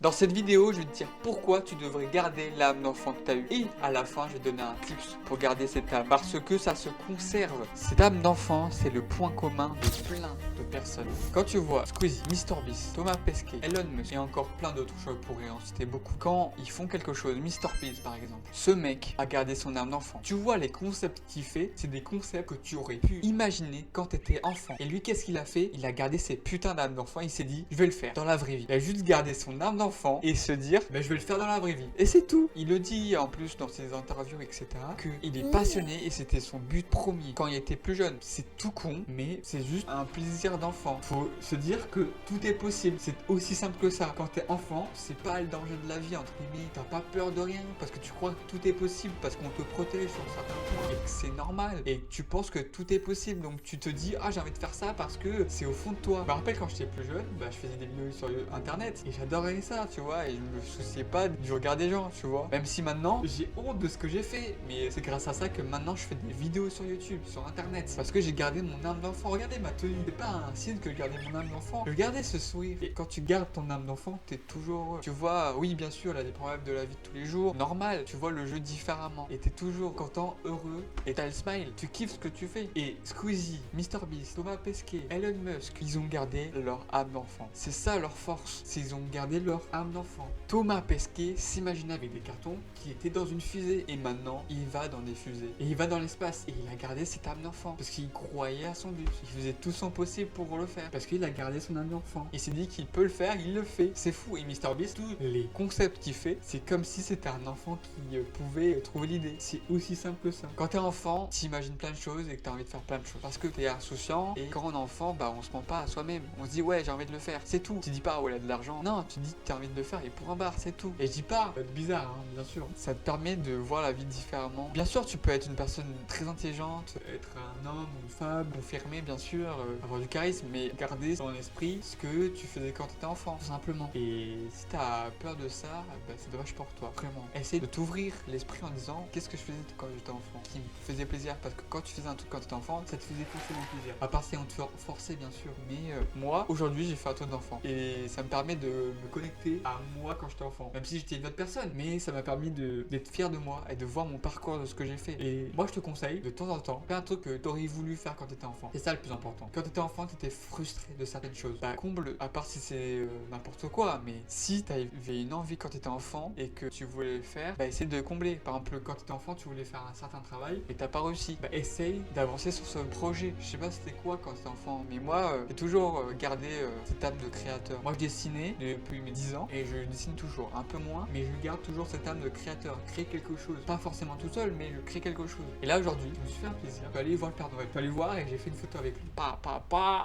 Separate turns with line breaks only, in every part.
Dans cette vidéo, je vais te dire pourquoi tu devrais garder l'âme d'enfant que tu as eue. Et à la fin, je vais te donner un tips pour garder cette âme. Parce que ça se conserve. Cette âme d'enfant, c'est le point commun de plein de personnes. Quand tu vois Squeezie, MrBeast, Thomas Pesquet, Elon Musk et encore plein d'autres, je pourrais en citer beaucoup. Quand ils font quelque chose, MrBeast par exemple, ce mec a gardé son âme d'enfant. Tu vois les concepts qu'il fait, c'est des concepts que tu aurais pu imaginer quand tu étais enfant. Et lui, qu'est-ce qu'il a fait? Il a gardé ses putains d'âme d'enfant. Il s'est dit, je vais le faire dans la vraie vie. Il a juste gardé son âme d'enfant et se dire je vais le faire dans la vraie vie. Et c'est tout. Il le dit en plus dans ses interviews, etc. qu'il est passionné et c'était son but premier quand il était plus jeune. C'est tout con, mais c'est juste un plaisir d'enfant. Faut se dire que tout est possible. C'est aussi simple que ça. Quand t'es enfant, c'est pas le danger de la vie, entre guillemets. T'as pas peur de rien parce que tu crois que tout est possible, parce qu'on te protège sur certains points et que c'est normal. Et tu penses que tout est possible. Donc tu te dis j'ai envie de faire ça parce que c'est au fond de toi. Je me rappelle quand j'étais plus jeune, je faisais des vidéos sur internet et j'adorais ça, tu vois, et je me souciais pas du regard des gens, tu vois. Même si maintenant, j'ai honte de ce que j'ai fait, mais c'est grâce à ça que maintenant je fais des vidéos sur YouTube, sur internet, parce que j'ai gardé mon âme d'enfant. Regardez ma tenue, c'est pas un signe que je gardais mon âme d'enfant. Je gardais ce sourire. Et quand tu gardes ton âme d'enfant, t'es toujours heureux. Tu vois, oui, bien sûr, il y a des problèmes de la vie de tous les jours, normal, tu vois le jeu différemment. Et t'es toujours content, heureux, et t'as le smile. Tu kiffes ce que tu fais. Et Squeezie, MrBeast, Thomas Pesquet, Elon Musk, ils ont gardé leur âme d'enfant. C'est ça leur force, c'est ils ont gardé leur âme d'enfant. Thomas Pesquet s'imaginait avec des cartons qui étaient dans une fusée et maintenant il va dans des fusées et il va dans l'espace et il a gardé cette âme d'enfant parce qu'il croyait à son but. Il faisait tout son possible pour le faire parce qu'il a gardé son âme d'enfant. Il s'est dit qu'il peut le faire, il le fait. C'est fou. Et MrBeast, tous les concepts qu'il fait, c'est comme si c'était un enfant qui pouvait trouver l'idée. C'est aussi simple que ça. Quand t'es enfant, t'imagines plein de choses et que t'as envie de faire plein de choses parce que t'es insouciant et quand on est enfant, on se ment pas à soi-même. On se dit ouais, j'ai envie de le faire. C'est tout. Tu dis pas ouais, il a de l'argent. Non, tu dis que t'as envie de le faire et pour un bar, c'est tout. Et je dis pas, ça peut être bizarre, bien sûr. Ça te permet de voir la vie différemment. Bien sûr, tu peux être une personne très intelligente, être un homme ou une femme, confirmé, bien sûr, avoir du charisme, mais garder dans l'esprit ce que tu faisais quand t'étais enfant, tout simplement. Et si t'as peur de ça, c'est dommage pour toi, vraiment. Essaye de t'ouvrir l'esprit en disant qu'est-ce que je faisais quand j'étais enfant, qui me faisait plaisir, parce que quand tu faisais un truc quand t'étais enfant, ça te faisait forcément plaisir. À part si on te forçait, bien sûr, mais moi, aujourd'hui, j'ai fait un truc d'enfant. Et ça me permet de me connecter à moi quand j'étais enfant. Même si j'étais une autre personne, mais ça m'a permis d'être fier de moi et de voir mon parcours de ce que j'ai fait. Et moi, je te conseille de temps en temps, faire un truc que t'aurais voulu faire quand t'étais enfant. C'est ça le plus important. Quand t'étais enfant, t'étais frustré de certaines choses. Comble, à part si c'est n'importe quoi, mais si t'avais une envie quand t'étais enfant et que tu voulais le faire, essaye de combler. Par exemple, quand t'étais enfant, tu voulais faire un certain travail et t'as pas réussi. Essaye d'avancer sur ce projet. Je sais pas c'était quoi quand t'étais enfant, mais moi, j'ai toujours gardé cette âme de créateur. Moi, je dessinais depuis mes 10 ans et je dessine toujours. Un peu moins, mais je garde toujours cette âme de créateur. Créer quelque chose. Pas forcément tout seul, mais je crée quelque chose. Et là, aujourd'hui, je me suis fait un plaisir. Je suis allé voir le Père Noël. Je suis allé voir et j'ai fait une photo avec lui.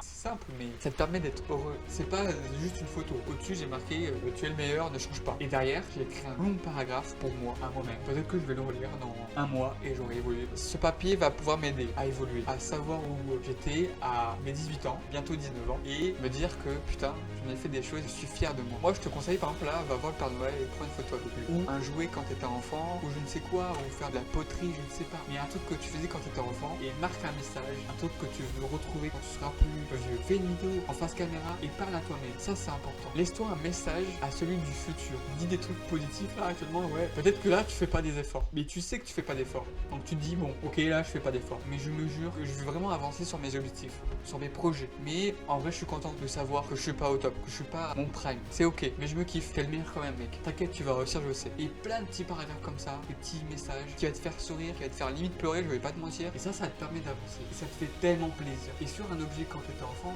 C'est simple, mais ça te permet d'être heureux. C'est pas juste une photo. Au-dessus, j'ai marqué tu es le meilleur, ne change pas. Et derrière, j'ai écrit un long paragraphe pour moi, à moi-même. Peut-être que je vais le relire dans un mois et j'aurai évolué. Ce papier va pouvoir m'aider à évoluer, à savoir où j'étais à mes 18 ans, bientôt 19 ans, et me dire que putain, j'en ai fait des choses, je suis fier de moi. Moi, je te conseille par exemple là, va voir le Père Noël et prends une photo avec lui. Ou un jouet quand t'étais enfant, ou je ne sais quoi, ou faire de la poterie, je ne sais pas. Mais un truc que tu faisais quand t'étais enfant et marque un message, un truc que tu veux retrouver quand tu seras plus vieux. Fais une vidéo en face caméra et parle à toi-même. Ça, c'est important. Laisse-toi un message à celui du futur. Dis des trucs positifs là actuellement, ouais. Peut-être que là, tu fais pas des efforts, mais tu sais que tu fais pas d'efforts. Donc tu te dis bon, ok, là, je fais pas d'efforts, mais je me jure que je veux vraiment avancer sur mes objectifs, sur mes projets. Mais en vrai, je suis content de savoir que je suis pas au top, que je suis pas à mon prime. C'est ok, mais je me kiffe. T'es le meilleur quand même, mec. T'inquiète, tu vas réussir, je sais. Et plein de petits paragraphes comme ça, des petits messages qui va te faire sourire, qui va te faire limite pleurer, je vais pas te mentir. Et ça te permet d'avancer. Et ça te fait tellement plaisir. Et sur un objet quand t'étais enfant,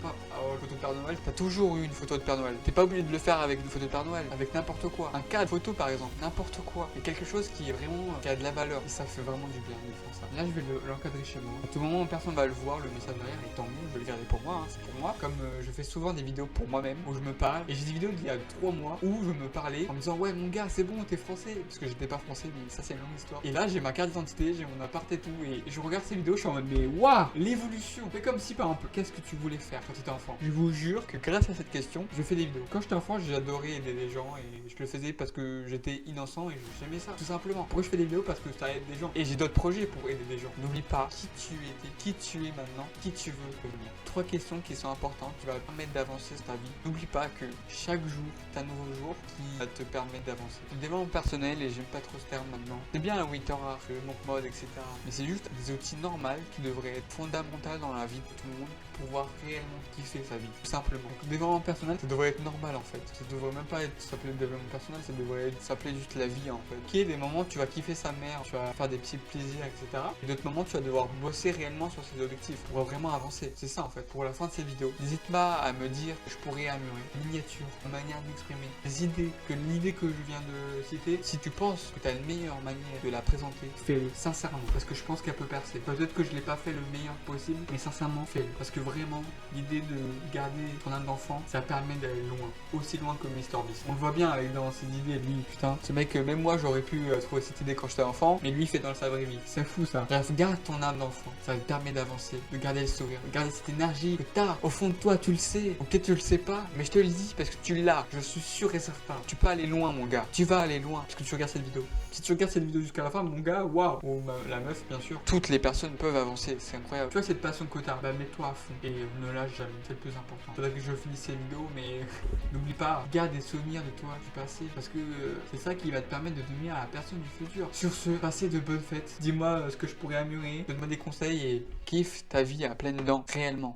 une photo de Père Noël, t'as toujours eu une photo de Père Noël. T'es pas obligé de le faire avec une photo de Père Noël, avec n'importe quoi. Un cadre photo par exemple, n'importe quoi. Et quelque chose qui est vraiment, qui a de la valeur. Et ça fait vraiment du bien de faire ça. Là, je vais l'encadrer chez moi. À tout moment, personne va le voir, le message derrière, et tant mieux, je vais le garder pour moi, c'est pour moi. Comme je fais souvent des vidéos pour moi-même, où je me parle. Et j'ai des vidéos d'il y a 3 mois où je me parlais en me disant ouais mon gars c'est bon t'es français, parce que j'étais pas français, mais ça c'est une longue histoire. Et là j'ai ma carte d'identité, j'ai mon appart et tout, et je regarde ces vidéos, je suis en mode mais waouh, l'évolution. C'est comme si par exemple qu'est-ce que tu voulais faire quand tu étais enfant. Je vous jure que grâce à cette question, je fais des vidéos. Quand j'étais enfant, j'adorais aider les gens et je le faisais parce que j'étais innocent et j'aimais ça, tout simplement. Pourquoi je fais des vidéos? Parce que ça aide des gens. Et j'ai d'autres projets pour aider des gens. N'oublie pas qui tu étais, qui tu es maintenant, qui tu veux devenir. 3 questions qui sont importantes, qui vont te permettre d'avancer dans ta vie. N'oublie pas que chaque jour, c'est un nouveau jour qui te permet d'avancer. Le développement personnel, et j'aime pas trop ce terme maintenant, c'est bien un WinterArt, le monk mode, etc. Mais c'est juste des outils normaux qui devraient être fondamentaux dans la vie de tout le monde pour pouvoir réellement kiffer sa vie, tout simplement. Donc, le développement personnel, ça devrait être normal en fait. Ça devrait même pas s'appeler le développement personnel, ça devrait s'appeler juste la vie en fait. Qui est des moments où tu vas kiffer sa mère, tu vas faire des petits plaisirs, etc. Et d'autres moments, tu vas devoir bosser réellement sur ses objectifs pour vraiment avancer. C'est ça en fait, pour la fin de cette vidéo. N'hésite pas à me dire que je pourrais améliorer miniature, manière d'exprimer, des idées, que l'idée que je viens de citer, si tu penses que tu as une meilleure manière de la présenter, fais-le sincèrement, parce que je pense qu'elle peut percer. Peut-être que je l'ai pas fait le meilleur possible, mais sincèrement, fais-le. Parce que vraiment, l'idée de garder ton âme d'enfant, ça permet d'aller loin, aussi loin que MrBeast. On le voit bien avec dans ses idées, lui, putain, ce mec, même moi j'aurais pu trouver cette idée quand j'étais enfant, mais lui il fait dans sa vraie vie. C'est fou ça. Bref, garde ton âme d'enfant, ça te permet d'avancer, de garder le sourire, de garder cette énergie que t'as au fond de toi, tu le sais, ou peut-être tu le sais pas, mais je te le dis parce que tu l'as, je suis sûr et certain. Tu peux aller loin, mon gars, tu vas aller loin, parce que tu regardes cette vidéo. Si tu regardes cette vidéo jusqu'à la fin, mon gars, waouh, ou la meuf, bien sûr, toutes les personnes peuvent avancer, c'est incroyable. Tu vois cette passion que t'as, bah mets-toi à fond et ne lâche jamais, c'est le plus important. Faudrait que je finisse cette vidéo, mais n'oublie pas, garde des souvenirs de toi du passé, parce que c'est ça qui va te permettre de devenir la personne du futur. Sur ce, passez de bonnes fêtes. Dis-moi ce que je pourrais améliorer, donne-moi des conseils et kiffe ta vie à pleines dents, réellement.